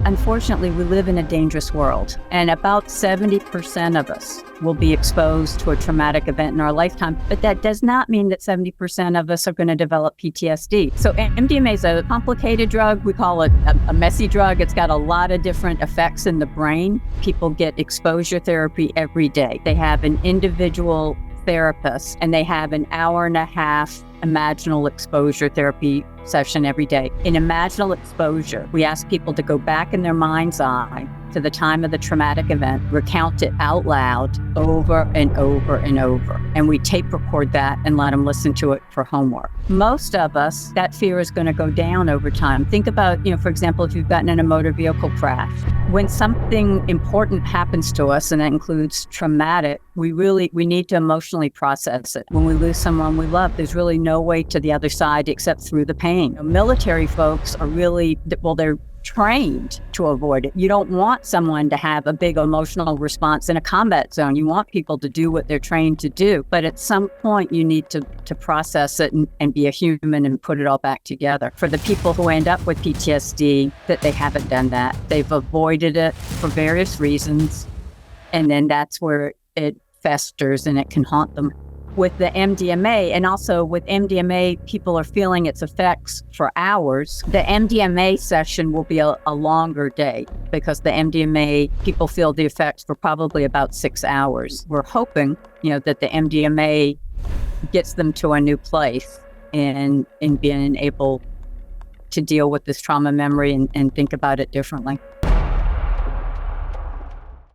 Unfortunately, we live in a dangerous world, and about 70% of us will be exposed to a traumatic event in our lifetime. But that does not mean that 70% of us are going to develop PTSD. So MDMA is a complicated drug. We call it a messy drug. It's got a lot of different effects in the brain. People get exposure therapy every day. They have an individual therapist, and they have an hour and a half imaginal exposure therapy session every day. In imaginal exposure, we ask people to go back in their mind's eye to the time of the traumatic event, recount it out loud over and over and over. And we tape record that and let them listen to it for homework. Most of us, that fear is going to go down over time. Think about, for example, if you've gotten in a motor vehicle crash. When something important happens to us, and that includes traumatic, we need to emotionally process it. When we lose someone we love, there's really no way to the other side except through the pain. Military folks are they're trained to avoid it. You don't want someone to have a big emotional response in a combat zone. You want people to do what they're trained to do. But at some point, you need to process it and be a human and put it all back together. For the people who end up with PTSD, that they haven't done that. They've avoided it for various reasons. And then that's where it festers and it can haunt them. With the MDMA, and also with MDMA, people are feeling its effects for hours. The MDMA session will be a longer day because the MDMA, people feel the effects for probably about 6 hours. We're hoping, that the MDMA gets them to a new place in being able to deal with this trauma memory and think about it differently.